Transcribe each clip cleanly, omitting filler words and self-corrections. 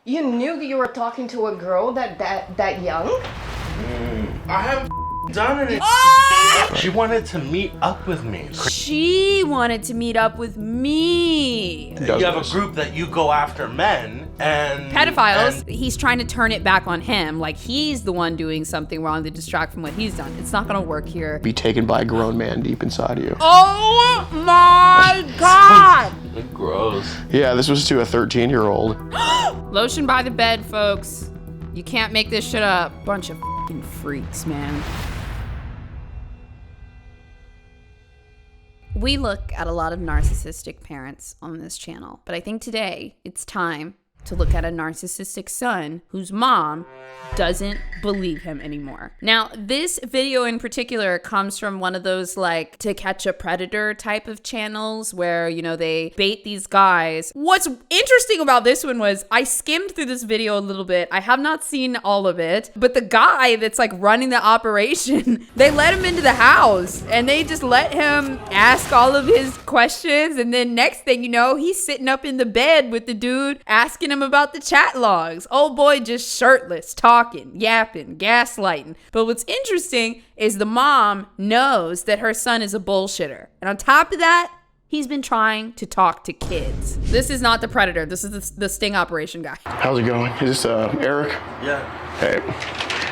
You knew that you were talking to a girl that young? I haven't done it. She wanted to meet up with me. She wanted to meet up with me. You have a group that you go after men and... Pedophiles. He's trying to turn it back on him. Like he's the one doing something wrong to distract from what he's done. It's not gonna work here. Be taken by a grown man deep inside of you. Oh my God. Gross. Yeah, this was to a 13-year-old. Lotion by the bed, folks. You can't make this shit up. Bunch of f***ing freaks, man. We look at a lot of narcissistic parents on this channel, but I think today it's time to look at a narcissistic son whose mom doesn't believe him anymore. Now, this video in particular comes from one of those like To Catch a Predator type of channels where, you know, they bait these guys. What's interesting about this one was I skimmed through this video a little bit. I have not seen all of it, but the guy that's like running the operation, they let him into the house and they just let him ask all of his questions. And then next thing you know, he's sitting up in the bed with the dude asking him about the chat logs. Old boy just shirtless, talking, yapping, gaslighting. But what's interesting is the mom knows that her son is a bullshitter. And on top of that, he's been trying to talk to kids. This is not the Predator. This is the sting operation guy. How's it going? Is this Eric? Yeah. Hey,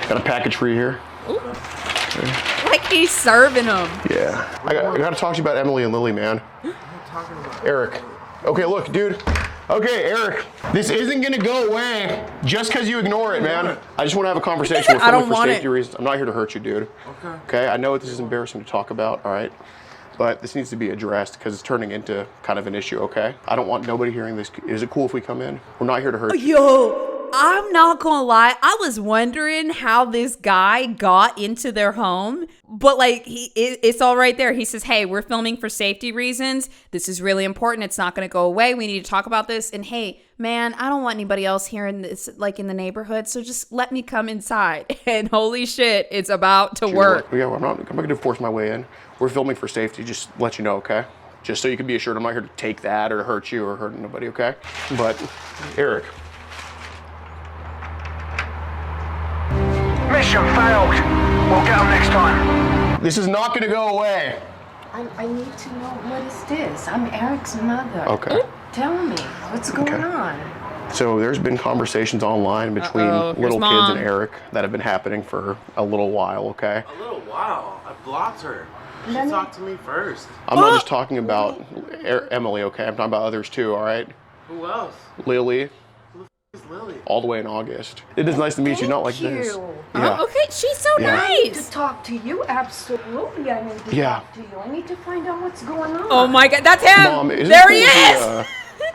got a package for you here. Ooh. Like he's serving them. Yeah. I got to talk to you about Emily and Lily, man. What are you talking about? Eric. Okay, look, dude. Okay, Eric. This isn't gonna go away just because you ignore it, man. I just want to have a conversation with you for safety reasons. I'm not here to hurt you, dude. Okay. Okay, I know this is embarrassing to talk about, all right? But this needs to be addressed because it's turning into kind of an issue, okay? I don't want nobody hearing this. Is it cool if we come in? We're not here to hurt you. Yo, I'm not gonna lie. I was wondering how this guy got into their home, but like it's all right there. He says, hey, we're filming for safety reasons. This is really important. It's not gonna go away. We need to talk about this. And hey, man, I don't want anybody else hearing this like in the neighborhood. So just let me come inside. And holy shit, it's about to work. Yeah, I'm not gonna force my way in. We're filming for safety, just let you know, okay? Just so you can be assured I'm not here to take that or hurt you or hurt nobody, okay? But, Eric. Mission failed. We'll get them next time. This is not gonna go away. I need to know, what is this? I'm Eric's mother. Okay. Tell me, what's going on? So there's been conversations online between little kids and Eric that have been happening for a little while, okay? A little while. I blocked her. She talked to me first. I'm not just talking about Emily, okay? I'm talking about others too, all right? Who else? Lily. Who's Lily? All the way in August. It is nice to meet you, not like this. Yeah. Oh, okay, she's so I need nice. to talk to you, absolutely. I need to talk to you. I need to find out what's going on. Oh my God, that's him. Mom, is there it he cool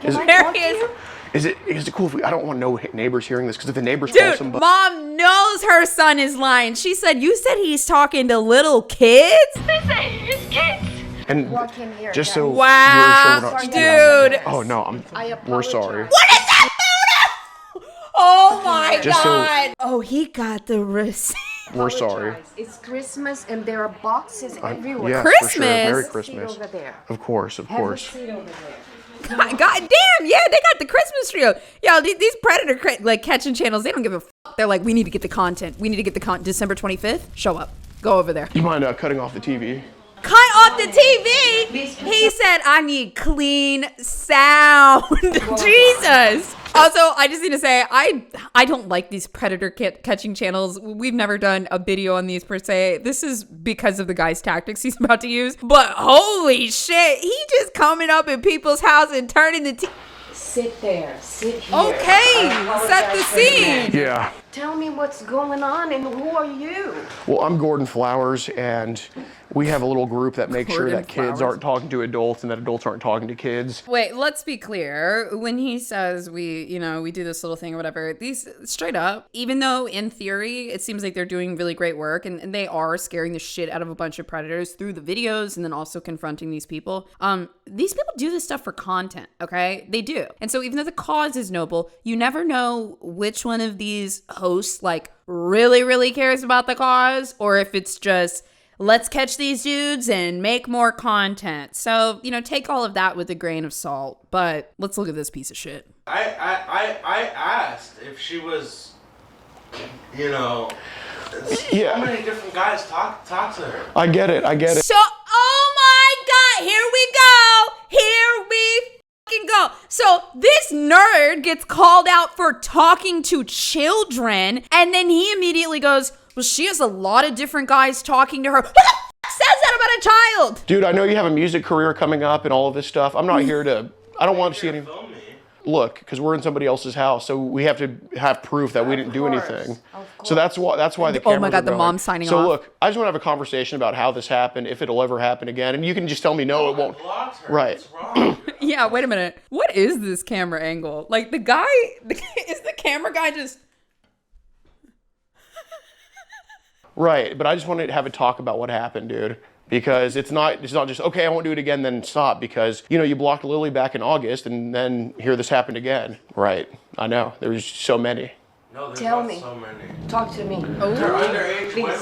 is. if There he is. Is it cool if we, I don't want no neighbors hearing this because if the neighbors call Dude, somebody. mom knows her son is lying. She said, you said he's talking to little kids? They say it's kids. And Walk in here, just guys. so Wow, you're sure dude. Oh no, we're sorry. What is that photo? Oh my Just God. Oh, he got the receipt. We're sorry. It's Christmas and there are boxes everywhere. Yeah, Christmas? for sure. Merry Christmas. Over there. Of course, of course. Have a seat over there. God damn, yeah, they got the Christmas tree. Yo, these Predator like catching channels, they don't give a fuck. They're like, we need to get the content. We need to get the content. December 25th, show up. Go over there. You mind cutting off the TV? Cut off the TV. He said, I need clean sound. Jesus. Also, I just need to say, I don't like these predator catching channels. We've never done a video on these per se. This is because of the guy's tactics he's about to use. But holy shit, he just coming up in people's house and turning the TV. Sit there. Sit here. Okay, set the scene. Yeah. Tell me what's going on and who are you? Well, I'm Gordon Flowers, and we have a little group that makes sure Gordon that kids Flowers. aren't talking to adults and that adults aren't talking to kids. Wait, let's be clear. When he says we do this little thing or whatever, these straight up, even though in theory it seems like they're doing really great work and they are scaring the shit out of a bunch of predators through the videos and then also confronting these people. These people do this stuff for content, okay? They do. And so even though the cause is noble, you never know which one of these hosts like really, really cares about the cause or if it's just let's catch these dudes and make more content. So, you know, take all of that with a grain of salt. But let's look at this piece of shit. I asked if she was, you know, Yeah. so many different guys talk to her. I get it. So, oh my God, here we go. Here we fucking go. So this nerd gets called out for talking to children, and then he immediately goes, well, she has a lot of different guys talking to her. Who the fuck says that about a child? Dude, I know you have a music career coming up and all of this stuff. I'm not here to, I don't want to see any. Look, because we're in somebody else's house, so we have to have proof that we didn't do anything. So that's why the cameras Oh my God, are the going. mom's signing off. So look, I just want to have a conversation about how this happened, if it'll ever happen again, and you can just tell me no, it won't. Right. What's wrong? Yeah, wait a minute. What is this camera angle? Like the guy, is the camera guy just... Right, but I just wanted to have a talk about what happened, dude. Because it's not just, okay, I won't do it again, then stop. Because, you know, you blocked Lily back in August, and then here this happened again. Right, I know. There's so many. No, there's Tell not me. so many. Talk to me. They're underage Please. women.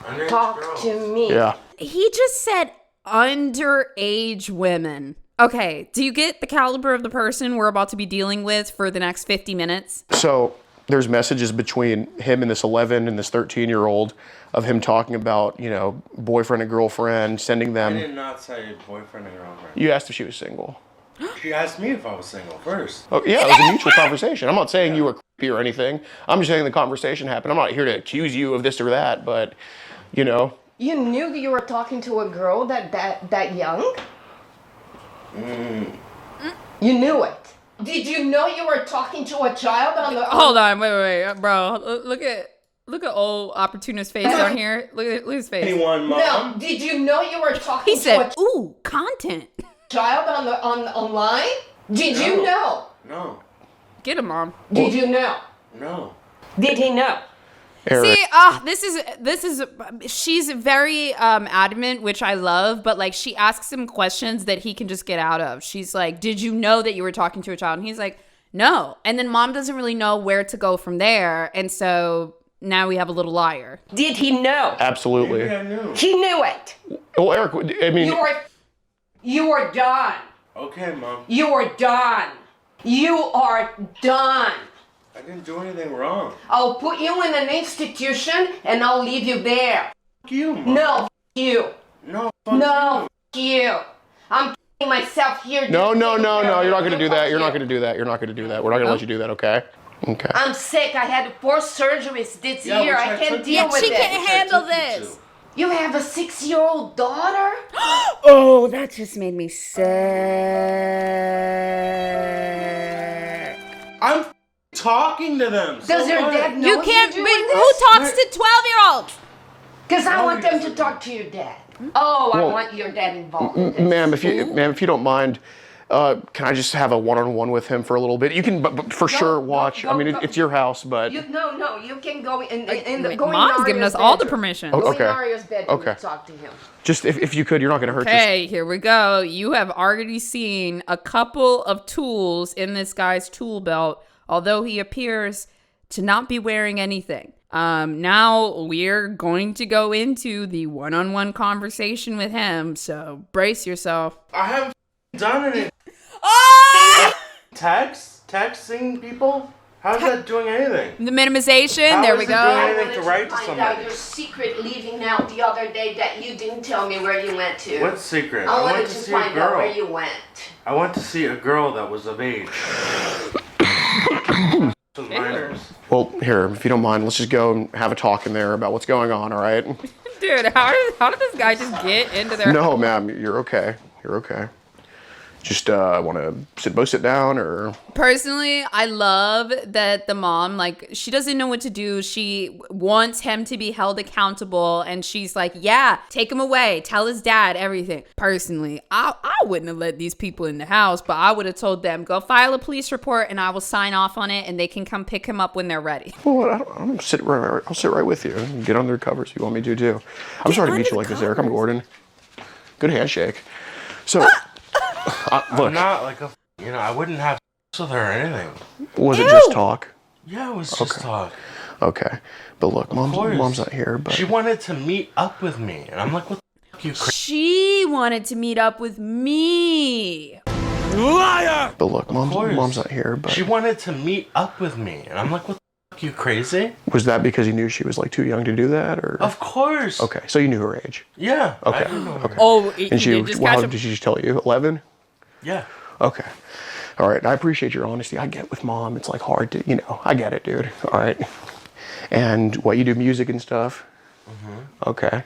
Underage Talk girls. to me. Yeah. He just said underage women. Okay, do you get the caliber of the person we're about to be dealing with for the next 50 minutes? So there's messages between him and this 11 and this 13-year-old of him talking about, you know, boyfriend and girlfriend, sending I them. did not say boyfriend and girlfriend. You asked if she was single. She asked me if I was single first. Oh, yeah, it was a mutual conversation. I'm not saying you were creepy or anything. I'm just saying the conversation happened. I'm not here to accuse you of this or that, but, you know. You knew that you were talking to a girl that young? You knew it. Did you know you were talking to a child on the... Hold on, wait, bro. Look at old opportunist face down here. Look at his face. Anyone, mom? No, did you know you were talking He to said, a "Ooh, content." child on online? Did you know? No. Get him, mom. Did you know? No. Did he know? Eric. See, this is she's very adamant, which I love, but like she asks him questions that he can just get out of. She's like, "Did you know that you were talking to a child?" And he's like, "No." And then mom doesn't really know where to go from there, and so now we have a little liar. Did he know? Absolutely. Maybe I knew. He knew it. Well, Eric, I mean, You are done. Okay, mom. You are done. You are done. I didn't do anything wrong. I'll put you in an institution and I'll leave you there. Fuck you, mom. No, f- you. No, fuck No, f- you. I'm putting myself here. no, you're not going to do that. Fuck You're not you. going to do that. You're not going to do that. We're not going to let you do that, okay? Okay. I'm sick. I had 4 surgeries this Yeah, year. which I I can't took deal you with she it. can't handle Which I took you this. You have a 6-year-old daughter? Oh, that just made me sick. I'm talking to them. So Does your what? dad know You can't. you're But doing who this? talks to 12-year-olds? Because I want them to Obviously. talk to your dad. Oh, I Well, want your dad involved. in this. Ma'am, if you don't mind, can I just have a one-on-one with him for a little bit? You can, but for sure, watch. I mean, it's your house, but No, you can go in the Wait, go in mom's giving Mario's us all the bedroom. permission. Go Okay. in Mario's bedroom Okay. and talk to him. just if you could, you're not going to hurt yourself. Okay, here we go. You have already seen a couple of tools in this guy's tool belt, although he appears to not be wearing anything. Now we're going to go into the one-on-one conversation with him, so brace yourself. I haven't done anything. Oh! Texting people? How's that doing anything? The minimization, How there is we it go. doing I anything wanted to write to find somebody? out your secret leaving out the other day that you didn't tell me where you went to. What secret? I I wanted went to to see a find out where girl. you went. I went to see a girl that was of age. With minors. Well, here, if you don't mind, let's just go and have a talk in there about what's going on. All right? Dude, how did this guy just get into their... No, ma'am, you're okay. You're okay. Just want to both sit down or... Personally, I love that the mom, like, she doesn't know what to do. She wants him to be held accountable. And she's like, yeah, take him away. Tell his dad everything. Personally, I wouldn't have let these people in the house, but I would have told them, go file a police report and I will sign off on it and they can come pick him up when they're ready. Well, I'll sit right with you and get under the covers if you want me to, too. I'm sorry to meet you like this, Eric. I'm Gordon. Good handshake. So, look, I'm not like a, I wouldn't have sex with her or anything. was it just talk? Yeah, it was just talk. Okay. But look, mom's not here, but she wanted to meet up with me. And I'm like, what the fuck, you crazy? She wanted to meet up with me. But look, mom's not here, but she wanted to meet up with me. And I'm like, what the fuck, you crazy? Was that because you knew she was like too young to do that, or? Of course. Okay, so you knew her age. Yeah. Okay. I do know her. Okay. Oh, And she, did just how catch did she just tell you? 11? Yeah. Okay. All right. I appreciate your honesty. I get with mom, it's like hard to, I get it, dude. All right. And what, you do music and stuff? Mm-hmm. Okay.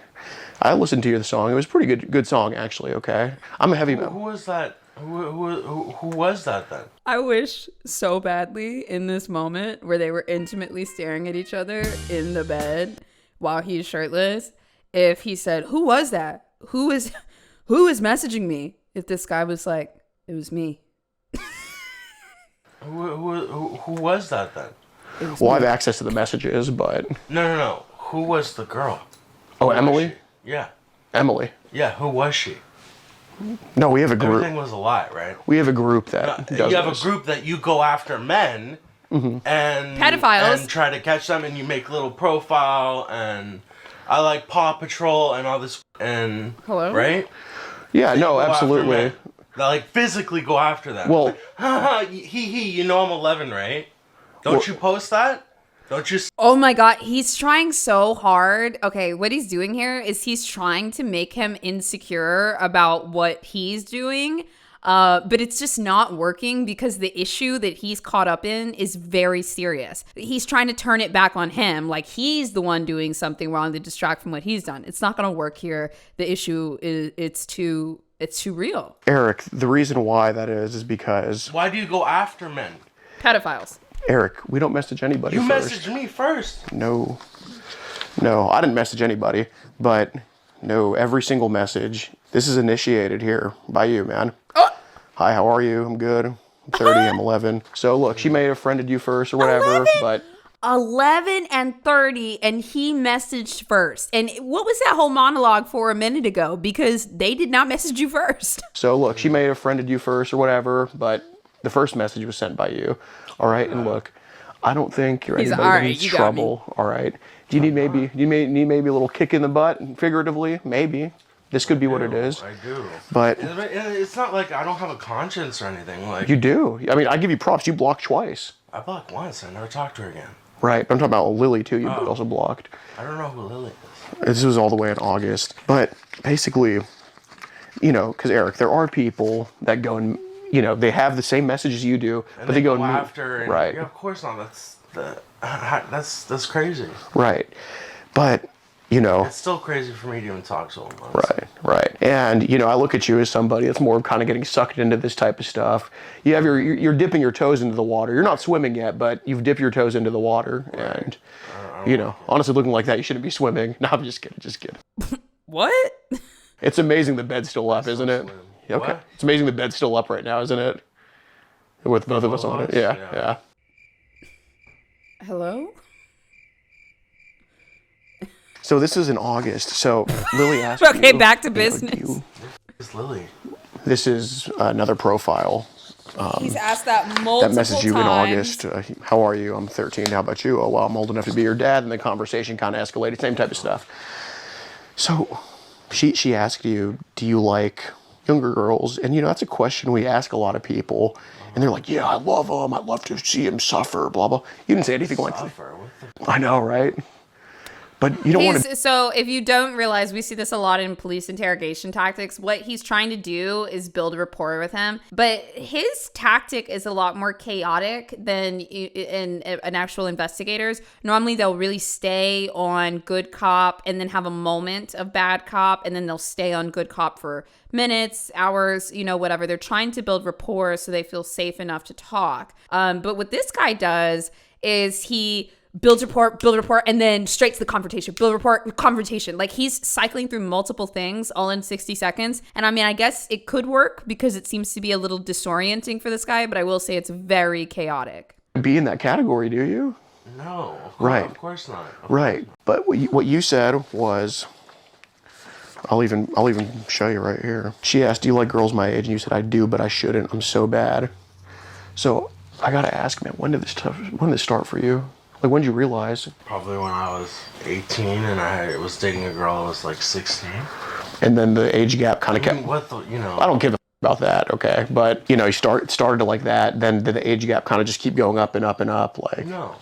I listened to your song. It was a pretty good song, actually. Okay. I'm a heavy metal. Who was that? Who was that then? I wish so badly in this moment where they were intimately staring at each other in the bed while he's shirtless, if he said, "Who was that? Who is messaging me?" If this guy was like, "It was me." Who was that then? Well, I have access to the messages, but No. Who was the girl? oh, Emily. Yeah. Emily. Yeah. Who was she? No, we have a group. Everything was a lie, right? We have a group that does You have this. a group that you go after men and Pedophiles. and try to catch them, and you make a little profile, and I like Paw Patrol and all this, and Hello? right? Yeah, no, Go after absolutely. men. That like physically go after them. Well- like, haha, you know I'm 11, right? Don't you post that? Don't you? Oh my God, he's trying so hard. Okay, what he's doing here is he's trying to make him insecure about what he's doing. But it's just not working because the issue that he's caught up in is very serious. He's trying to turn it back on him, like he's the one doing something wrong to distract from what he's done. It's not going to work here. The issue is it's too real. Eric, the reason why that is because Why do you go after men? Pedophiles. Eric, we don't message anybody You first. messaged me first. No, I didn't message anybody, but no, every single message. This is initiated here by you, man. Hi, how are you? I'm good. I'm 30, I'm 11. So look, she may have friended you first or whatever, 11? but 11 and 30, and he messaged first. And what was that whole monologue for a minute ago? Because they did not message you first. so look, she may have friended you first or whatever, but the first message was sent by you. All right, and look, I don't think you're He's anybody all that right, needs you got me. trouble. All right. Do you need maybe a little kick in the butt, figuratively? Maybe. This could be what it is. I do. But It's not like I don't have a conscience or anything. Like you do. I mean, I give you props. You blocked twice. I blocked once. I never talked to her again. Right. But I'm talking about Lily, too. You also blocked. I don't know who Lily is. This was all the way in August. But basically, because Eric, there are people that go and, they have the same messages you do, And but they go and after. And, right. Yeah, of course not. That's crazy. Right. But, It's still crazy for me to even talk to him. Right. And, I look at you as somebody that's more kind of getting sucked into this type of stuff. You have you're dipping your toes into the water. You're not swimming yet, but you've dipped your toes into the water. Right. And, honestly, looking like that, you shouldn't be swimming. No, I'm just kidding. What? It's amazing the bed's still up, isn't it? Okay. What? It's amazing the bed's still up right now, isn't it? With both of us on it. Yeah. Hello? So this is in August. So Lily asked Okay, you, back to do business. you- It's Lily. this is another profile. He's asked that multiple That messaged you in times. August. How are you? I'm 13. How about you? Oh, well, I'm old enough to be your dad. And the conversation kind of escalated. Same type of stuff. So she asked you, do you like younger girls? And, that's a question we ask a lot of people. And they're like, yeah, I love them. I love to see them suffer, blah, blah. You didn't say anything like that. Suffer. What the I know, right? But you don't want to. So if you don't realize, we see this a lot in police interrogation tactics. What he's trying to do is build a rapport with him. But his tactic is a lot more chaotic than in an actual investigator's. Normally, they'll really stay on good cop and then have a moment of bad cop. And then they'll stay on good cop for minutes, hours, whatever. They're trying to build rapport so they feel safe enough to talk. But what this guy does is he build rapport, and then straight to the confrontation. Build rapport, confrontation. Like he's cycling through multiple things all in 60 seconds. And I mean, I guess it could work because it seems to be a little disorienting for this guy, but I will say it's very chaotic. Be in that category, do you? No. Right. Of course not. Right. But what you said was, I'll even show you right here. She asked, do you like girls my age? And you said, I do, but I shouldn't. I'm so bad. So I got to ask, man, when did this start for you? Like, when did you realize? Probably when I was 18 and I was dating a girl that was like 16. And then the age gap kind of kept... What the, you know... I don't give a about that, okay? But, you know, you started like that, then did the age gap kind of just keep going up and up and up, like... No.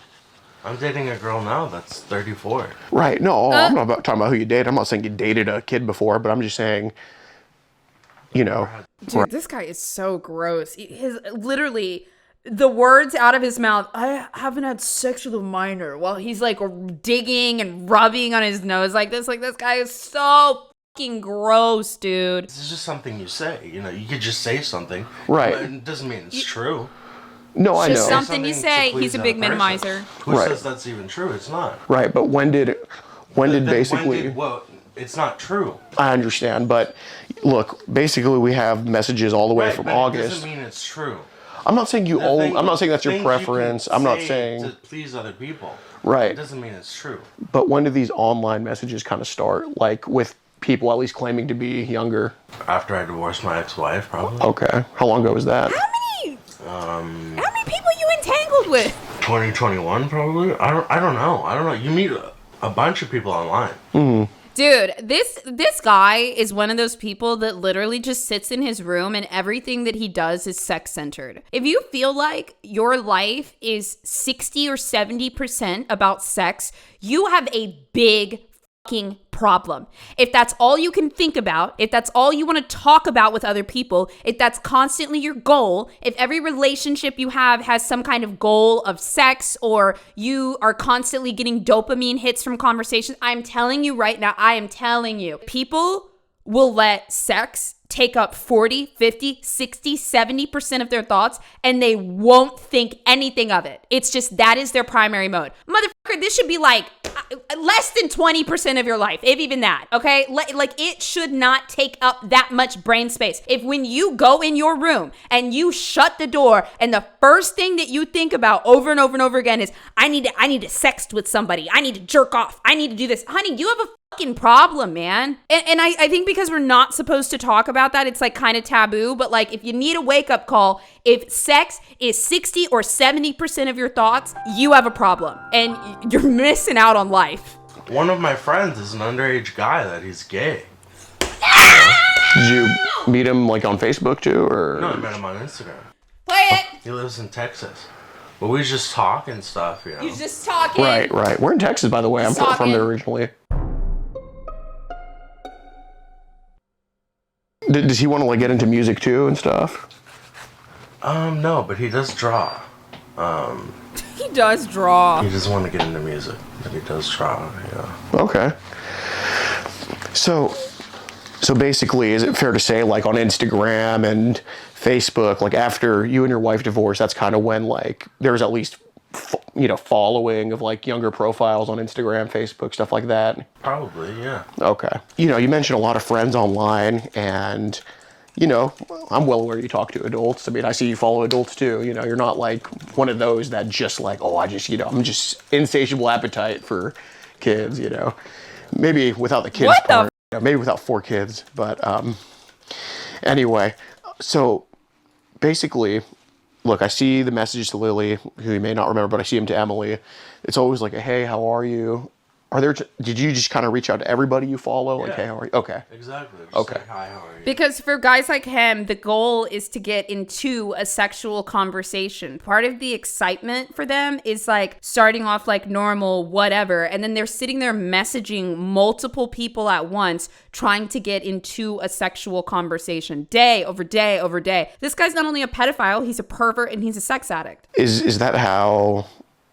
I'm dating a girl now that's 34. Right, no, I'm not talking about who you date. I'm not saying you dated a kid before, but I'm just saying, you know... Dude, this guy is so gross. His literally... The words out of his mouth, I haven't had sex with a minor, while he's like digging and rubbing on his nose like this guy is so fucking gross, dude. This is just something you say, you know, you could just say something. Right. But it doesn't mean it's true. No, I know. Just something you say, he's a big minimizer. Who Right. says that's even true? It's not. Right, but when did basically... Well, it's not true. I understand, but look, basically we have messages all the way from but August. It doesn't mean it's true. I'm not saying I'm not saying that's your Things preference. you can I'm not say saying to please other people. Right. It doesn't mean it's true. But when do these online messages kind of start? Like with people at least claiming to be younger? After I divorced my ex-wife, probably. Okay. How long ago was that? How many people you entangled with? 2021, probably. I don't know. You meet a bunch of people online. Mm-hmm. Dude, this guy is one of those people that literally just sits in his room and everything that he does is sex-centered. If you feel like your life is 60 or 70% about sex, you have a big fucking problem. If that's all you can think about, if that's all you want to talk about with other people, if that's constantly your goal, if every relationship you have has some kind of goal of sex, or you are constantly getting dopamine hits from conversations, I'm telling you right now, I am telling you, people will let sex take up 40, 50, 60, 70% of their thoughts, and they won't think anything of it. It's just that is their primary mode. Motherfucker, this should be like less than 20% of your life, if even that, okay? Like it should not take up that much brain space. If when you go in your room and you shut the door and the first thing that you think about over and over and over again is, I need to sext with somebody, I need to jerk off, I need to do this. Honey, you have a fucking problem, man. And I think because we're not supposed to talk about that, it's like kind of taboo, but like if you need a wake-up call, if sex is 60 or 70% of your thoughts, you have a problem and you're missing out on life. One of my friends is an underage guy that he's gay. Did you meet him like on Facebook too, or? No, I met him on Instagram. Play it. He lives in Texas. But we just talk and stuff, you know. You just talking. Right. We're in Texas, by the way. I'm from there originally. Does he want to like get into music too and stuff? No, but he does draw. He does draw. He doesn't want to get into music, but he does draw, yeah. Okay. So basically, is it fair to say, like on Instagram and Facebook, like after you and your wife divorced, that's kind of when like there's at least following of like younger profiles on Instagram, Facebook, stuff like that? Probably, yeah. Okay. You mentioned a lot of friends online, and I'm well aware you talk to adults. I mean, I see you follow adults too. You're not like one of those that just like, I'm just insatiable appetite for kids, Maybe without the kids part. Maybe without 4 kids. But anyway, so basically, look, I see the messages to Lily, who you may not remember, but I see them to Emily. It's always like, hey, how are you? Did you just kind of reach out to everybody you follow? Like, hey, how are you? Okay. Exactly. Just okay. Like, hi, how are you? Because for guys like him, the goal is to get into a sexual conversation. Part of the excitement for them is like starting off like normal, whatever. And then they're sitting there messaging multiple people at once, trying to get into a sexual conversation day over day over day. This guy's not only a pedophile, he's a pervert and he's a sex addict. Is that how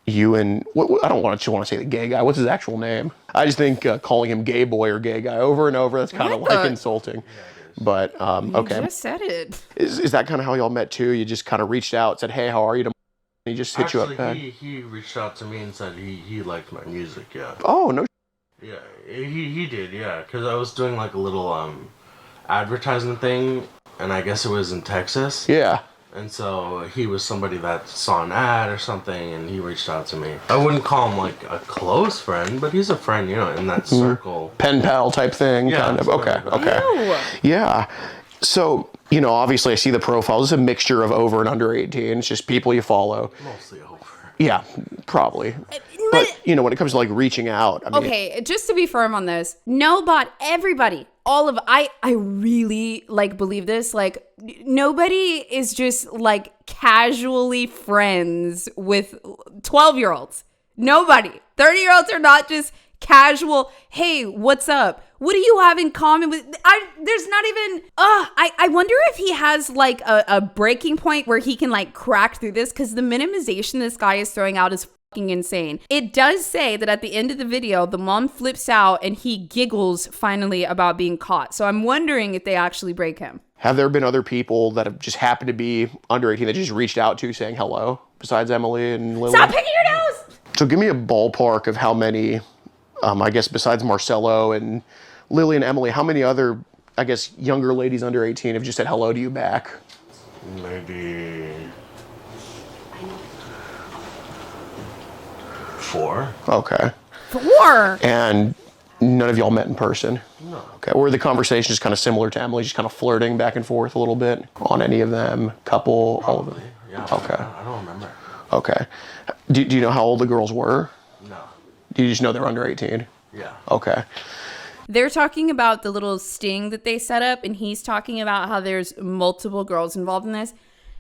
you and I don't want to say the gay guy. What's his actual name? I just think calling him gay boy or gay guy over and over, that's kind of like insulting. But okay. You just said it. Is that kind of how y'all met too? You just kind of reached out, said, "Hey, how are you?" And he just hit you up back. He reached out to me and said he liked my music. Yeah. Oh no. Yeah, he did. Yeah, because I was doing like a little advertising thing, and I guess it was in Texas. Yeah. And so he was somebody that saw an ad or something, and he reached out to me. I wouldn't call him like a close friend, but he's a friend, in that circle. Pen pal type thing, yeah, kind of. Okay. Ew. Yeah. So, obviously I see the profile. It's a mixture of over and under 18. It's just people you follow. Mostly over. Yeah, probably. But you know, when it comes to like reaching out, I mean, Okay, just to be firm on this, everybody, all of I really like believe this. Like nobody is just like casually friends with 12-year-olds. Nobody. 30-year-olds are not just casual. Hey, what's up? What do you have in common with? There's not even. I wonder if he has like a breaking point where he can like crack through this, because the minimization this guy is throwing out is fucking insane. It does say that at the end of the video, the mom flips out and he giggles finally about being caught. So I'm wondering if they actually break him. have there been other people that have just happened to be under 18 that just reached out to saying hello besides Emily and Lily? Stop picking your nose! So give me a ballpark of how many, I guess besides Marcelo and Lily and Emily, how many other, I guess, younger ladies under 18 have just said hello to you back? Maybe 4. Okay. 4? And none of y'all met in person? No. Okay. Were the conversations just kind of similar to Emily, just kind of flirting back and forth a little bit on any of them? Couple? Probably. All of them? Yeah. Okay. I don't remember. Okay. Do you know how old the girls were? No. Do you just know they're under 18? Yeah. Okay. They're talking about the little sting that they set up, and he's talking about how there's multiple girls involved in this.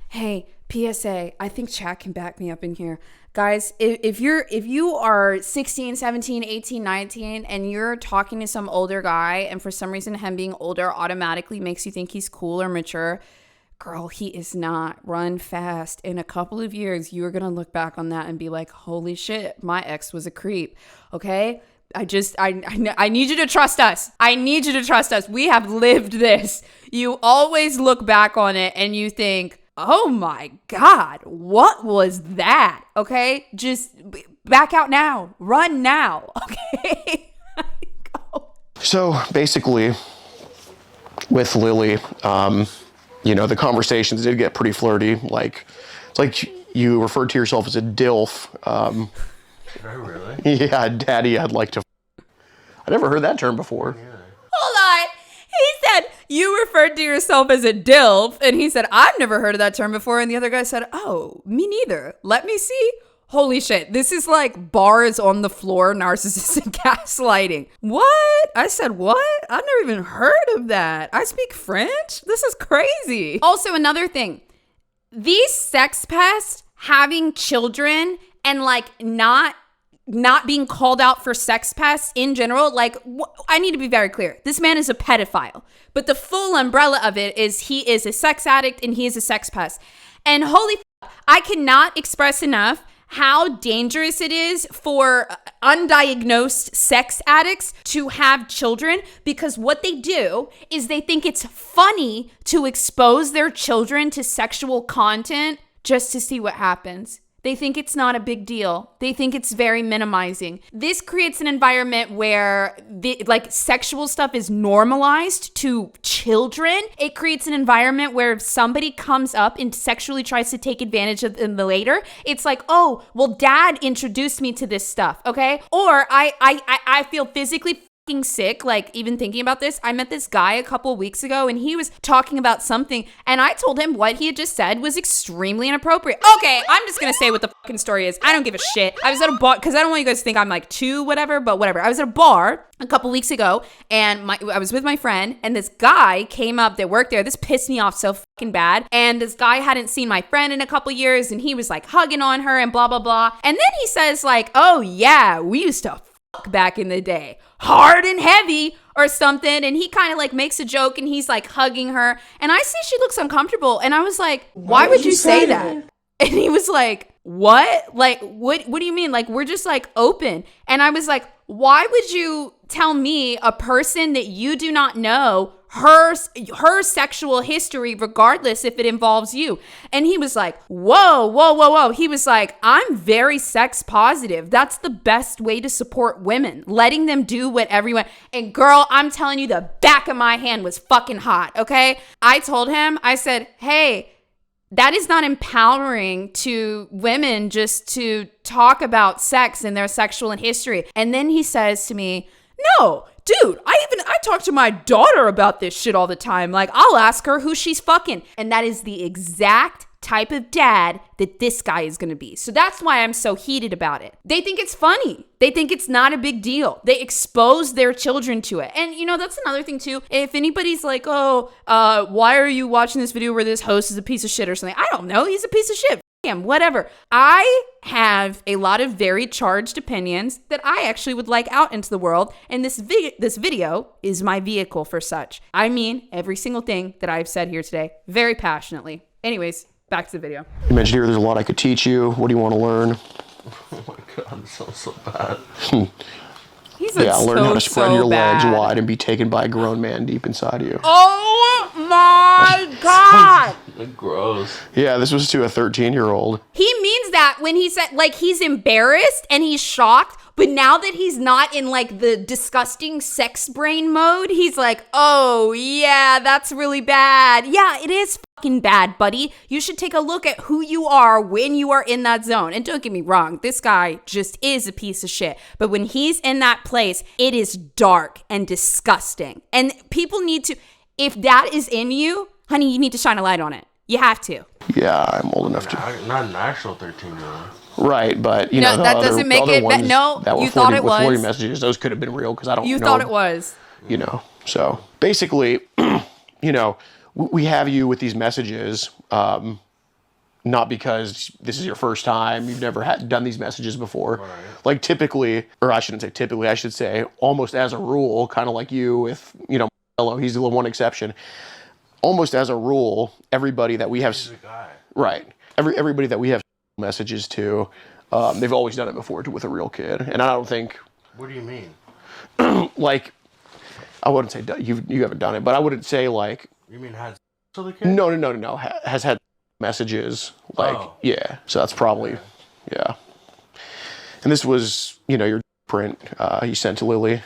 Hey, PSA, I think chat can back me up in here. Guys, if you are 16, 17, 18, 19, and you're talking to some older guy, and for some reason him being older automatically makes you think he's cool or mature, girl, he is not. Run fast. In a couple of years, you're going to look back on that and be like, holy shit, my ex was a creep. Okay? I need you to trust us. I need you to trust us. We have lived this. You always look back on it and you think, oh my God, what was that? Okay? Just back out now. Run now. Okay? Go. So basically, with Lily, the conversations did get pretty flirty. Like, it's like you referred to yourself as a DILF. Did I really? Yeah, Daddy, I'd like to. I never heard that term before. Hold on. He said, you referred to yourself as a DILF. And he said, I've never heard of that term before. And the other guy said, oh, me neither. Let me see. Holy shit. This is like bars on the floor narcissistic gaslighting. What? I said, what? I've never even heard of that. I speak French? This is crazy. Also, another thing. These sex pests having children and like not being called out for sex pests in general, like, I need to be very clear. This man is a pedophile, but the full umbrella of it is he is a sex addict and he is a sex pest. And holy I cannot express enough how dangerous it is for undiagnosed sex addicts to have children, because what they do is they think it's funny to expose their children to sexual content just to see what happens. They think it's not a big deal. They think it's very minimizing. This creates an environment where sexual stuff is normalized to children. It creates an environment where if somebody comes up and sexually tries to take advantage of them later, it's like, oh, well, dad introduced me to this stuff, okay? Or I feel physically sick, like even thinking about this. I met this guy a couple weeks ago and he was talking about something and I told him what he had just said was extremely inappropriate. Okay, I'm just gonna say what the fucking story is. I don't give a shit. I was at a bar, because I don't want you guys to think I'm like too whatever, but whatever. I was at a bar a couple weeks ago and I was with my friend and this guy came up that worked there. This pissed me off so fucking bad. And this guy hadn't seen my friend in a couple years and he was like hugging on her and blah, blah, blah. And then he says like, oh yeah, we used to back in the day, hard and heavy or something, and he kind of like makes a joke and he's like hugging her and I see she looks uncomfortable and I was like, why would you say that? And he was like, what? Like, what do you mean? Like, we're just like open. And I was like, why would you tell me, a person that you do not know, her sexual history, regardless if it involves you? And he was like, whoa. He was like, I'm very sex positive. That's the best way to support women, letting them do what everyone. And girl, I'm telling you, the back of my hand was fucking hot, okay? I told him, I said, hey, that is not empowering to women just to talk about sex and their sexual history. And then he says to me, no, dude, I talk to my daughter about this shit all the time. Like, I'll ask her who she's fucking. And that is the exact type of dad that this guy is going to be. So that's why I'm so heated about it. They think it's funny. They think it's not a big deal. They expose their children to it. And you know, that's another thing too. If anybody's like, why are you watching this video where this host is a piece of shit or something? I don't know. He's a piece of shit. Damn, whatever. I have a lot of very charged opinions that I actually would like out into the world, and this video is my vehicle for such. I mean every single thing that I've said here today very passionately. Anyways, back to the video. You mentioned here there's a lot I could teach you. What do you want to learn? Oh my god, this sounds so bad. Learn how to spread your legs wide and be taken by a grown man deep inside you. Oh my god! Gross. Yeah, this was to a 13-year-old. He means that when he said, like, he's embarrassed and he's shocked, but now that he's not in, like, the disgusting sex brain mode, he's like, oh, yeah, that's really bad. Yeah, it is fucking bad, buddy. You should take a look at who you are when you are in that zone. And don't get me wrong, this guy just is a piece of shit. But when he's in that place, it is dark and disgusting. And people need to, if that is in you, honey, you need to shine a light on it. You have to. Yeah, I'm old enough to. Not an actual 13-year-old. Right, but you know, that doesn't make it. No, you thought it was. Flirty messages, those could have been real because I don't know. You thought it was. You know, so basically, you know, we have you with these messages, not because this is your first time, you've never done these messages before. Right. Like typically, or I shouldn't say typically, I should say almost as a rule, kind of like you with, you know, Hello, he's the one exception. Almost as a rule, everybody that we have, right? Everybody that we have messages to, they've always done it before with a real kid, and I don't think. What do you mean? Like, I wouldn't say you haven't done it, but I wouldn't say like. You mean had to the kid? No. Has had messages like yeah. So that's probably yeah. And this was, you know, your print you sent to Lily.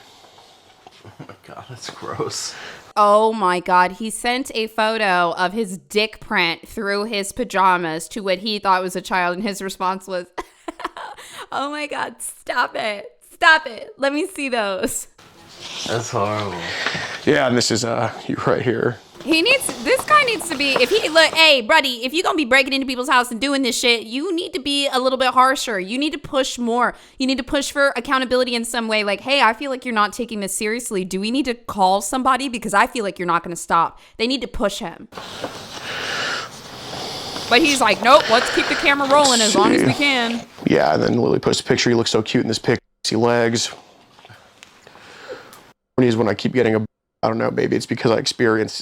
Oh my god, that's gross. Oh my god, he sent a photo of his dick print through his pajamas to what he thought was a child, and his response was, oh my god, stop it. Let me see those. That's horrible. Yeah, and this is you right here. This guy needs to be, hey, buddy, if you're going to be breaking into people's house and doing this shit, you need to be a little bit harsher. You need to push more. You need to push for accountability in some way. Like, hey, I feel like you're not taking this seriously. Do we need to call somebody? Because I feel like you're not going to stop. They need to push him. But he's like, nope, let's keep the camera rolling as long as we can. Yeah, and then Lily posts a picture. He looks so cute in this pic. See legs. When I keep getting I don't know, maybe it's because I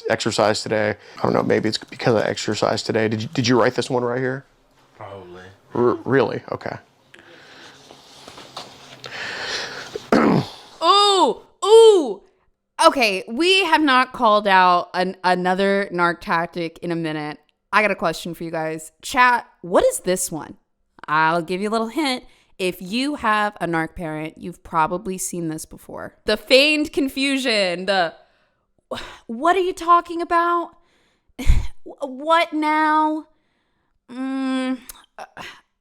exercised today. I don't know, maybe it's because I exercised today. Did you write this one right here? Probably. Really? Okay. Ooh. Okay, we have not called out another narc tactic in a minute. I got a question for you guys. Chat, what is this one? I'll give you a little hint. If you have a narc parent, you've probably seen this before. The feigned confusion, what are you talking about? What now?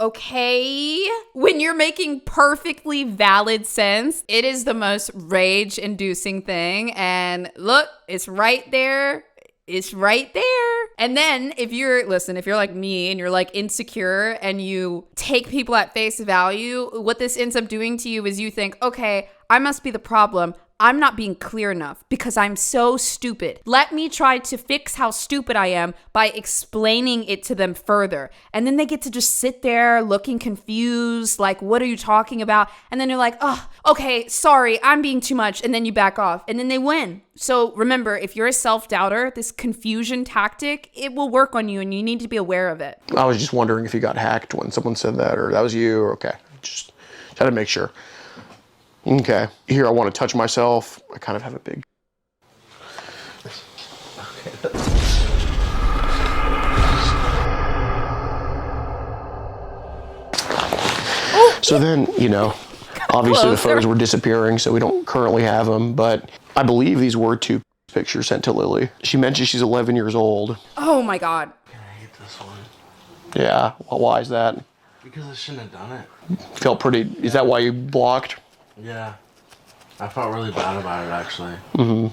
Okay. When you're making perfectly valid sense, it is the most rage-inducing thing. And look, it's right there. It's right there. And then if you're like me and you're like insecure and you take people at face value, what this ends up doing to you is you think, okay, I must be the problem. I'm not being clear enough because I'm so stupid. Let me try to fix how stupid I am by explaining it to them further. And then they get to just sit there looking confused, like, what are you talking about? And then you're like, oh, okay, sorry, I'm being too much. And then you back off and then they win. So remember, if you're a self-doubter, this confusion tactic, it will work on you and you need to be aware of it. I was just wondering if you got hacked when someone said that, or that was you, or okay. Just had to make sure. Okay, here I want to touch myself. I kind of have a big. So then, you know, obviously the photos were disappearing, so we don't currently have them, but I believe these were two pictures sent to Lily. She mentioned she's 11 years old. Oh my God. I hate this one. Yeah, well, why is that? Because I shouldn't have done it. Felt pretty, is that why you blocked? Yeah. I felt really bad about it, actually.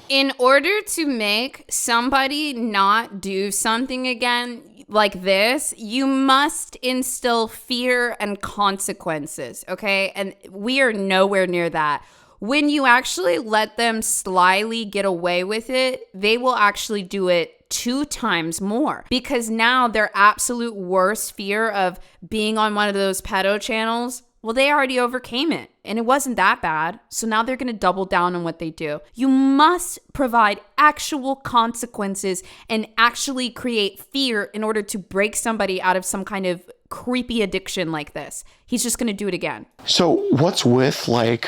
In order to make somebody not do something again, like this, you must instill fear and consequences, okay? And we are nowhere near that. When you actually let them slyly get away with it, they will actually do it 2 times more, because now their absolute worst fear of being on one of those pedo channels, well, they already overcame it and it wasn't that bad. So now they're going to double down on what they do. You must provide actual consequences and actually create fear in order to break somebody out of some kind of creepy addiction like this. He's just going to do it again. So what's with, like,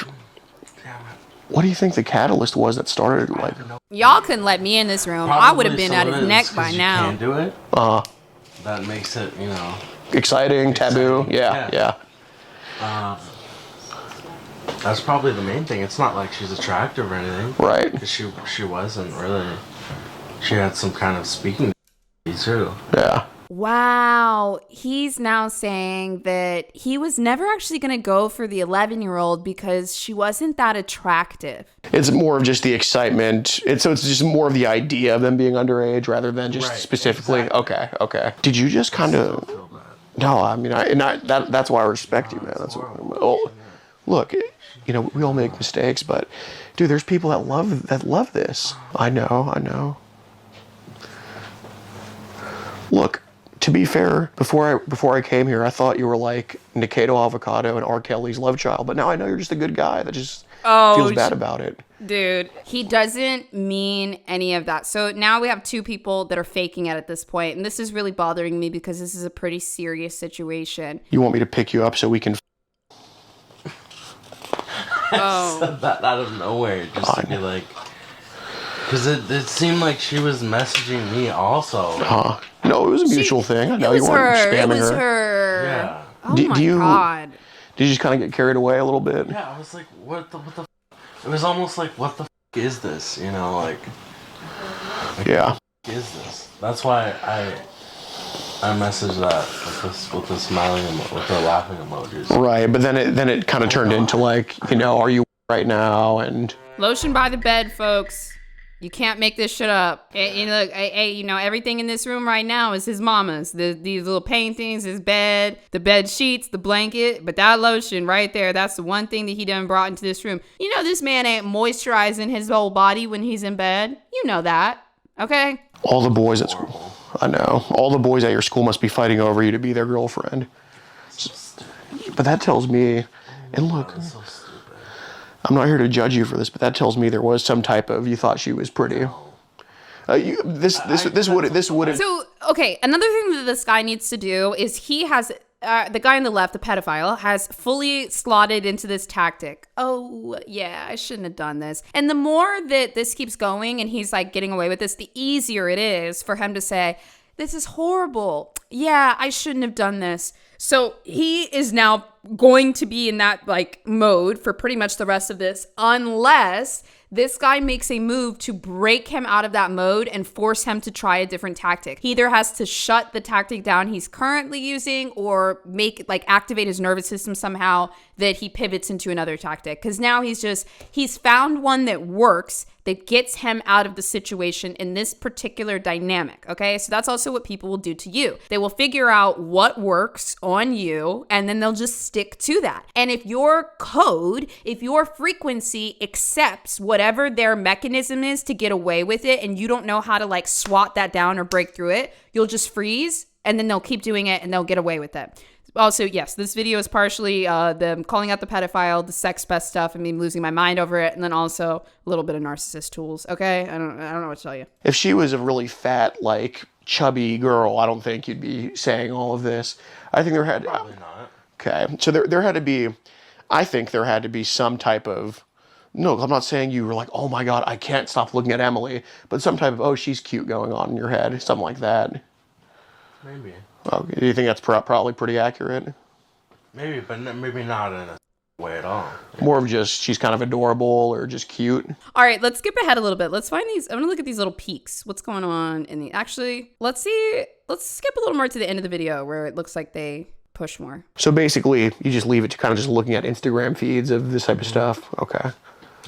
what do you think the catalyst was that started, like? Y'all couldn't let me in this room. I would have been at his neck by now. You can't do it. That makes it, you know, Exciting, taboo. Yeah. That's probably the main thing. It's not like she's attractive or anything. Right. Because she wasn't really. She had some kind of speaking too. Yeah. Wow. He's now saying that he was never actually going to go for the 11-year-old because she wasn't that attractive. It's more of just the excitement. So it's just more of the idea of them being underage rather than just specifically. Exactly. Okay. Did you just kind of? No, I mean, that's why I respect you, man. That's look, you know, we all make mistakes, but dude, there's people that love this. I know. Look, to be fair, before I came here, I thought you were like Nikito Avocado and R. Kelly's love child, but now I know you're just a good guy that just feels bad about it. Dude, he doesn't mean any of that. So now we have 2 people that are faking it at this point, and this is really bothering me because this is a pretty serious situation. You want me to pick you up so we can? I said that out of nowhere, just to be like, because it seemed like she was messaging me also. No, it was a mutual thing. I know you weren't spamming her. It was her. Yeah. Oh my God. Did you just kind of get carried away a little bit? Yeah, I was like, what the it was almost like, what the is this? You know, like yeah. What is this? That's why I messaged that with the smiling with the laughing emojis. Right, but then it kind of turned into like, you know, are you right now? And lotion by the bed, folks. You can't make this shit up. And look, you know, everything in this room right now is his mama's. These little paintings, his bed, the bed sheets, the blanket. But that lotion right there, that's the one thing that he done brought into this room. You know, this man ain't moisturizing his whole body when he's in bed. You know that, okay? All the boys at school. I know. All the boys at your school must be fighting over you to be their girlfriend. But that tells me, and look, I'm not here to judge you for this, but that tells me there was some type of, you thought she was pretty. This would. So, okay, another thing that this guy needs to do is he has, the guy on the left, the pedophile, has fully slotted into this tactic. Oh, yeah, I shouldn't have done this. And the more that this keeps going and he's like getting away with this, the easier it is for him to say, this is horrible. Yeah, I shouldn't have done this. So he is now going to be in that like mode for pretty much the rest of this, unless this guy makes a move to break him out of that mode and force him to try a different tactic. He either has to shut the tactic down he's currently using or activate his nervous system somehow that he pivots into another tactic. Because now he's found one that works, that gets him out of the situation in this particular dynamic, okay? So that's also what people will do to you. They will figure out what works on you, and then they'll just stick to that. And if your code, if your frequency accepts whatever their mechanism is to get away with it, and you don't know how to like swat that down or break through it, you'll just freeze, and then they'll keep doing it, and they'll get away with it. Also, yes, this video is partially them calling out the pedophile, the sex pest stuff, and me losing my mind over it, and then also a little bit of narcissist tools. Okay, I don't know what to tell you. If she was a really fat, like chubby girl, I don't think you'd be saying all of this. I think there had probably not. Okay, so there had to be. I think there had to be some type of. No, I'm not saying you were like, oh my God, I can't stop looking at Emily, but some type of, oh, she's cute going on in your head, something like that. Maybe. Okay. Do you think that's probably pretty accurate? Maybe, but maybe not in a way at all. More of just she's kind of adorable or just cute. All right, let's skip ahead a little bit. Let's find these. I'm gonna look at these little peaks. What's going on in the? Actually, let's see. Let's skip a little more to the end of the video where it looks like they push more. So basically, you just leave it to kind of just looking at Instagram feeds of this type of stuff. Okay.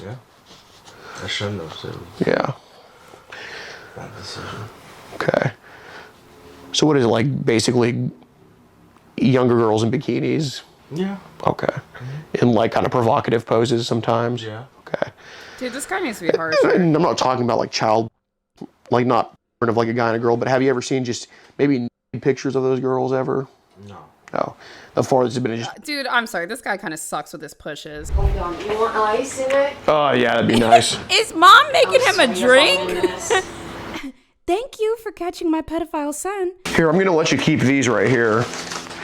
Yeah. I shouldn't have said. Yeah. Bad decision. Okay. So what is it, like basically younger girls in bikinis? Yeah. Okay. In like kind of provocative poses sometimes? Yeah. Okay. Dude, this guy needs to be harsher. And I'm not talking about like child, like not of like a guy and a girl, but have you ever seen just maybe pictures of those girls ever? No. No. The farthest has been just. Dude, I'm sorry. This guy kind of sucks with his pushes. Hold on. You want ice in it? Oh yeah, that'd be nice. Is mom making him a Sorry about drink? this. Thank you for catching my pedophile son. Here, I'm gonna let you keep these right here.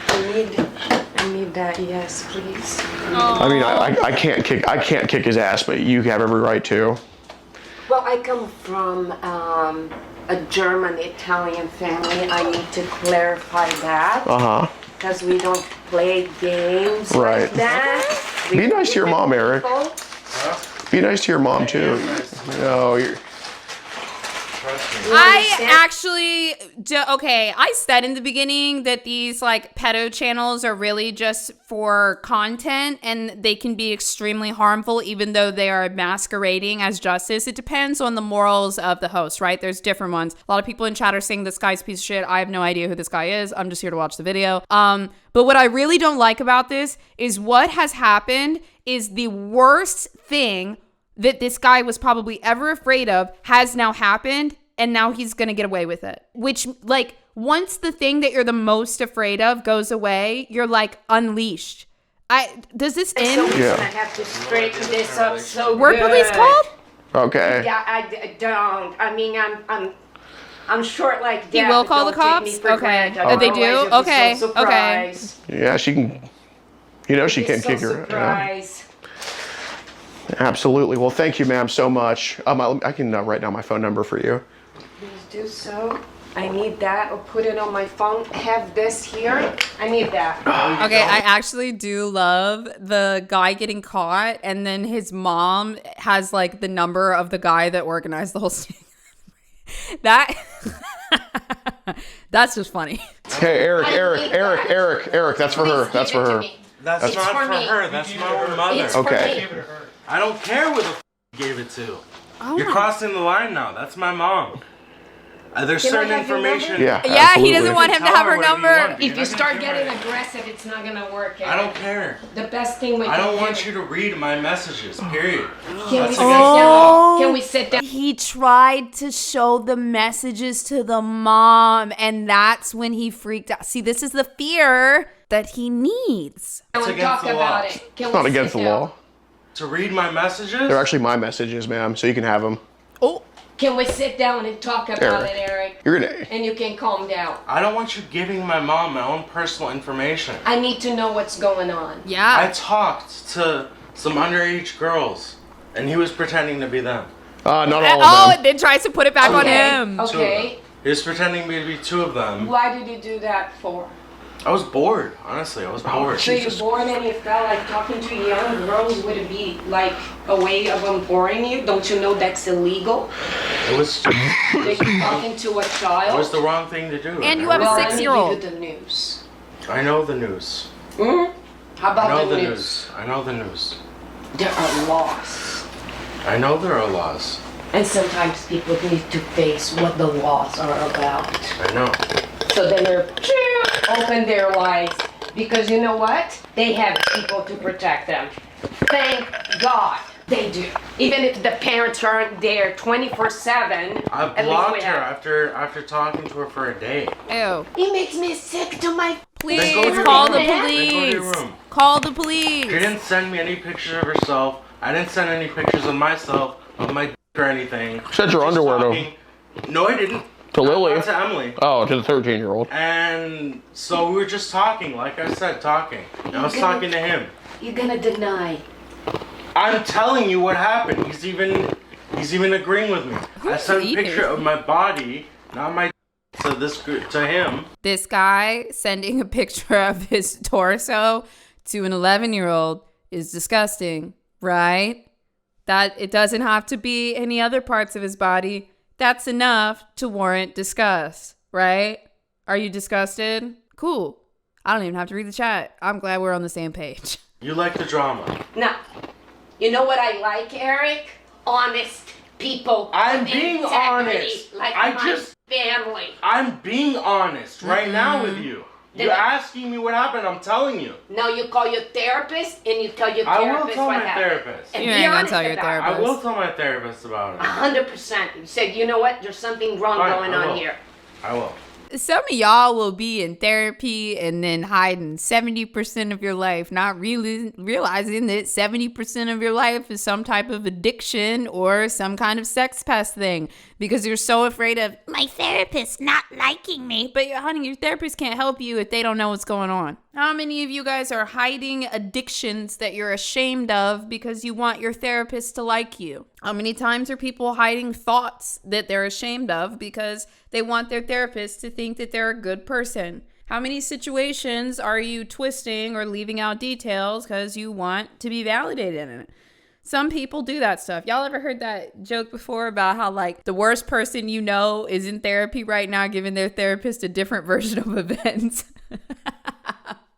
I need that. Yes, please. I mean, I can't kick his ass, but you have every right to. Well, I come from a German-Italian family. I need to clarify that. Uh huh. Because we don't play games Right. like that. Be nice to your mom, Eric. People. Be nice to your mom too. No, you're. I said in the beginning that these like pedo channels are really just for content and they can be extremely harmful even though they are masquerading as justice. It depends on the morals of the host, right? There's different ones. A lot of people in chat are saying this guy's a piece of shit. I have no idea who this guy is. I'm just here to watch the video. But what I really don't like about this is what has happened is the worst thing that this guy was probably ever afraid of has now happened, and now he's gonna get away with it. Which, like, once the thing that you're the most afraid of goes away, you're like unleashed. Does this end? Yeah. I have to straighten this up so Were good. police called? Okay. Yeah, I don't. I mean, I'm short like that. He will but call the don't take me cops? for Okay. granted. Oh, they do? Otherwise you'll be Okay, so okay. surprised. Yeah, she can. You know, she Be can't so kick her. Yeah. surprised. Absolutely. Well, thank you, ma'am, so much. I can write down my phone number for you. Please do so. I need that, or put it on my phone. Have this here. I need that. Okay, I actually do love the guy getting caught, and then his mom has like the number of the guy that organized the whole thing. That's just funny. Hey, Eric. That's for her. That's for her. That's not for for me. her. That's my mother. It's Okay. for me. I don't care who the you gave it to. Oh You're my- crossing the line now. That's my mom. There's Can I certain have your information. number? Yeah. Yeah, absolutely. he doesn't want him to Tell have her her whatever you number. want, dude. If You're you not gonna start give her getting anything. aggressive, it's not gonna work. I don't care. The best thing we I can don't do. want you to read my messages. Period. Can we That's sit against down? the law. Can we sit down? He tried to show the messages to the mom, and that's when he freaked out. See, this is the fear that he needs. and against talk the law. about it? Can It's not we against sit the down? law. To read my messages? They're actually my messages, ma'am, so you can have them. Oh, Can we sit down and talk about it, Eric? You're gonna. And you can calm down. I don't want you giving my mom my own personal information. I need to know what's going on. I yeah. talked to some underage girls, and he was pretending to be them. Not all Oh, of them. and then tries to put it back on Okay. him. Two of them. Okay. He was pretending to be two of them. Why did you do that for? I was bored, honestly. I was bored. So you're bored and you felt like talking to young girls would be like a way of boring you? Don't you know that's illegal? It was That you're talking to a child? the wrong thing to do. And you have a well, 6-year-old. I need you to the news. I know the news. Hmm? How I about know the the news? news. I know the news. There are laws. I know there are laws. And sometimes people need to face what the laws are about. I know. So then they're open their lives. Because you know what? They have people to protect them. Thank God they do. Even if the parents aren't there 24/7. I at least blocked we her have. after talking to her for a day. Ew. It makes me sick to my. Please Then go to your call room. the Then go to your police. room. Call the police. She didn't send me any pictures of herself. I didn't send any pictures of myself, of my or anything. Sent your Just underwear to- talking. No, I didn't. To Lily. Not to Emily. Oh, to the 13-year-old. And so we were just talking, like I said, talking. And I was talking to him. You're gonna deny. I'm telling you what happened. He's even agreeing with me. I sent a he picture is? of my body, not my to him. This guy sending a picture of his torso to an 11-year-old is disgusting, right? That it doesn't have to be any other parts of his body. That's enough to warrant disgust, right? Are you disgusted? Cool. I don't even have to read the chat. I'm glad we're on the same page. You like the drama. Now, you know what I like, Eric? Honest people. I'm with being integrity, honest. Like I my just family. I'm being honest right now with you. Then You're you- asking me what happened. I'm telling you. Now you call your therapist and you tell your I will therapist tell what my happened. therapist. And You be ain't gonna honest tell your about it. therapist. I will tell my therapist about it. 100%. You said, you know what? There's something wrong Fine, going I on will. here. I will. Some of y'all will be in therapy and then hiding 70% of your life, not realizing that 70% of your life is some type of addiction or some kind of sex pest thing because you're so afraid of my therapist not liking me. But honey, your therapist can't help you if they don't know what's going on. How many of you guys are hiding addictions that you're ashamed of because you want your therapist to like you? How many times are people hiding thoughts that they're ashamed of because they want their therapist to think that they're a good person? How many situations are you twisting or leaving out details because you want to be validated in it? Some people do that stuff. Y'all ever heard that joke before about how like the worst person you know is in therapy right now giving their therapist a different version of events?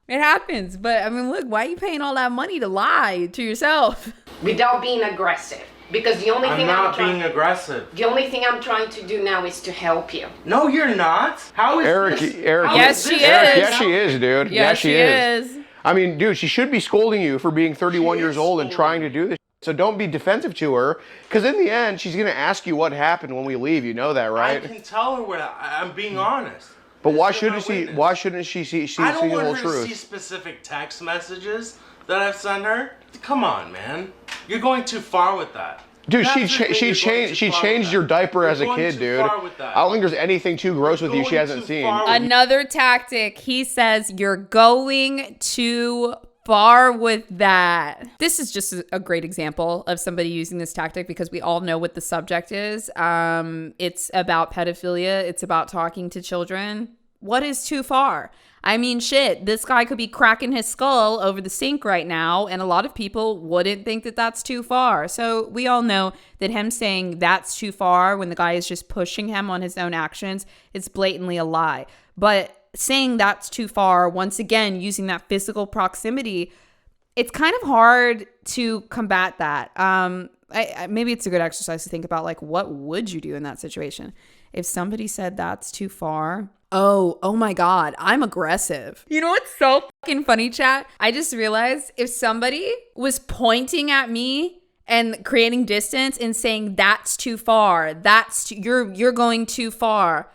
It happens. But I mean, look, why are you paying all that money to lie to yourself? Without being aggressive. Because the only I'm thing not being aggressive. The only thing I'm trying to do now is to help you. No, you're not. How is Eric, this? Eric, How Yes, is she this? is. Yes, she is, dude. Yes, she is. I mean, dude, she should be scolding you for being 31 She years is old and trying scolding to do this. So don't be defensive to her, because in the end, she's going to ask you what happened when we leave. You know that, I right? can tell her what I'm being honest. But why It's shouldn't my she? witness. Why shouldn't she see I don't the want whole her to see truth? specific text messages that I've sent her. Come on, man. You're going too far with that. Dude, That's the thing, she you're going changed too far with changed that. your diaper You're as a going kid, too dude. far with that. I don't think there's anything too gross with you she going hasn't too seen. far with Another tactic, he says, you're going too far with that. This is just a great example of somebody using this tactic because we all know what the subject is. It's about pedophilia. It's about talking to children. What is too far? I mean, shit, this guy could be cracking his skull over the sink right now, and a lot of people wouldn't think that that's too far. So we all know that him saying that's too far when the guy is just pushing him on his own actions is blatantly a lie. But saying that's too far, once again, using that physical proximity, it's kind of hard to combat that. Maybe it's a good exercise to think about, like, what would you do in that situation? If somebody said that's too far, oh my God, I'm aggressive. You know what's so fucking funny, chat? I just realized if somebody was pointing at me and creating distance and saying that's too far, you're going too far,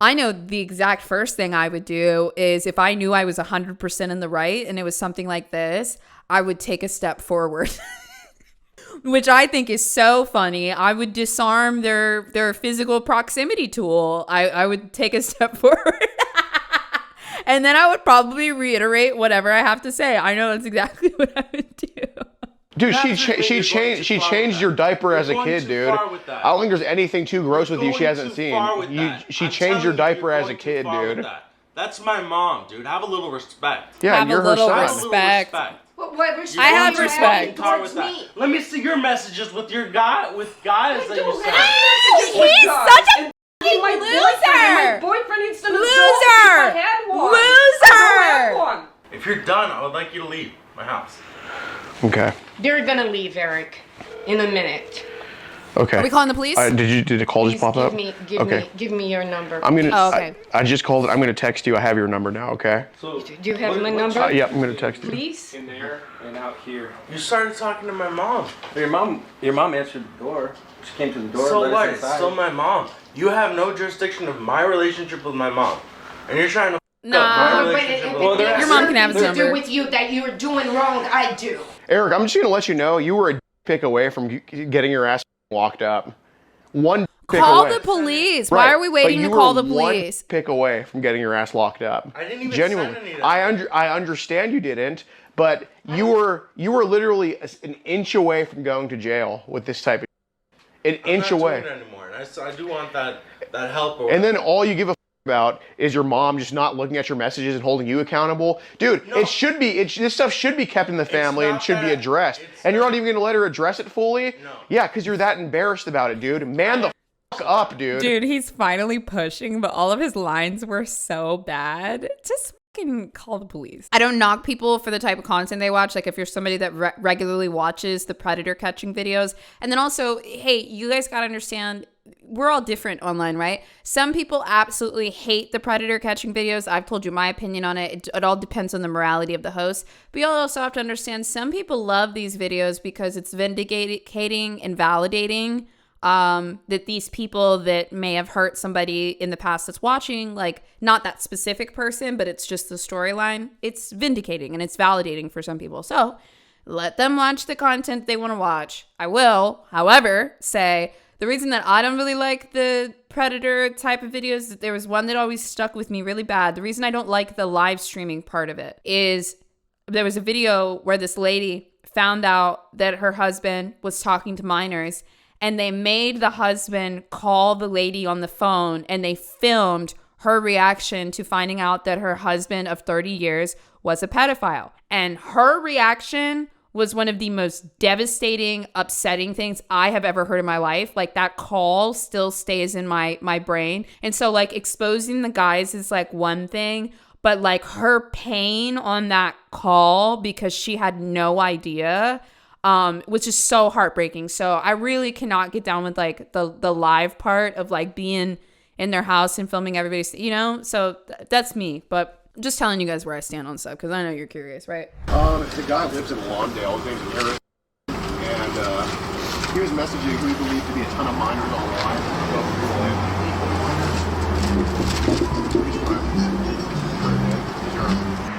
I know the exact first thing I would do is if I knew I was 100% in the right and it was something like this, I would take a step forward. Which I think is so funny. I would disarm their physical proximity tool. I would take a step forward. And then I would probably reiterate whatever I have to say. I know that's exactly what I would do. Dude, That's she the thing, you're going she too far changed with your that. diaper You're as a going kid, too dude. far with that. I don't think there's anything too gross with you she Going hasn't too seen. far with that. She I'm changed your telling you, diaper you're as a going too kid, far with dude. that. That's my mom, dude. Have a little respect. Yeah, Have and a you're her little son. Have a little respect. What respect I have do you respect. Far towards with that. me? Let me see your messages with your guys that you don't sent. have messages with He's guys. such a And my loser. boyfriend needs to know Loser. if I had one. Loser. I don't have one. If you're done, I would like you to leave my house. Okay. They're gonna leave, Eric, in a minute. Okay. Are we calling the police? Did a call just Please pop up? give me your number. I'm gonna. Oh, okay. I just called it. I'm gonna text you. I have your number now. Okay. So Do you have my number? Yep. I'm gonna text you. Please? In there and out here. you started talking to my mom. Your mom answered the door. She came to the door. So let what? us It's inside. still my mom. You have no jurisdiction of my relationship with my mom, and you're trying to Nah. up my But relationship with Well, my there- Your mom can have his to do number. with you that you're doing wrong. I do. Eric, I'm just gonna let you know you were a pick away from getting your ass locked up. One pick Call away. the police. Right, Why are we but waiting you to call were the one police? pick away from getting your ass locked up. I didn't even Genuinely. send any of that. I understand you didn't, but you were literally an inch away from going to jail with this type of an I'm inch not away. doing it anymore, and I do want that help. Or And then all you give a about is your mom just not looking at your messages and holding you accountable. Dude, No. it should be, this stuff should be kept in the family and not should be that. addressed. It's And you're not- not even going to let her address it fully? No. Yeah, because you're that embarrassed about it, dude. Man the fuck up, dude. Dude, he's finally pushing, but all of his lines were so bad. Just fucking call the police. I don't knock people for the type of content they watch. Like if you're somebody that regularly watches the predator catching videos. And then also, hey, you guys got to understand, we're all different online, right? Some people absolutely hate the predator catching videos. I've told you my opinion on it. It all depends on the morality of the host. But you also have to understand some people love these videos because it's vindicating and validating that these people that may have hurt somebody in the past that's watching, like not that specific person, but it's just the storyline. It's vindicating and it's validating for some people. So let them watch the content they want to watch. I will, however, say the reason that I don't really like the predator type of videos, there was one that always stuck with me really bad. The reason I don't like the live streaming part of it is there was a video where this lady found out that her husband was talking to minors, and they made the husband call the lady on the phone, and they filmed her reaction to finding out that her husband of 30 years was a pedophile. And her reaction was one of the most devastating, upsetting things I have ever heard in my life. Like, that call still stays in my brain. And so, like, exposing the guys is like one thing, but like her pain on that call because she had no idea, which is so heartbreaking. So I really cannot get down with like the live part of like being in their house and filming everybody, you know? So that's me, but just telling you guys where I stand on stuff because I know you're curious, right? The guy lives in Lawndale. His name's Eric, and he was messaging who he believed to be a ton of minors online.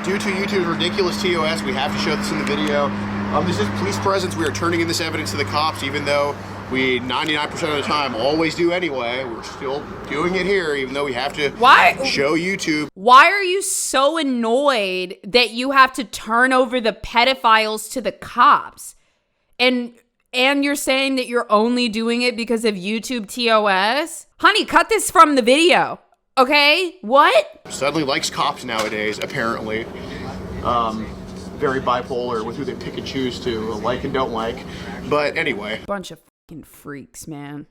Due to YouTube's ridiculous TOS, we have to show this in the video. This is police presence. We are turning in this evidence to the cops, even though we 99% of the time always do anyway. We're still doing it here, even though we have to show YouTube. Why are you so annoyed that you have to turn over the pedophiles to the cops? And you're saying that you're only doing it because of YouTube TOS? Honey, cut this from the video, okay? What? Suddenly likes cops nowadays, apparently. Very bipolar with who they pick and choose to like and don't like. But anyway. Bunch of fucking freaks, man.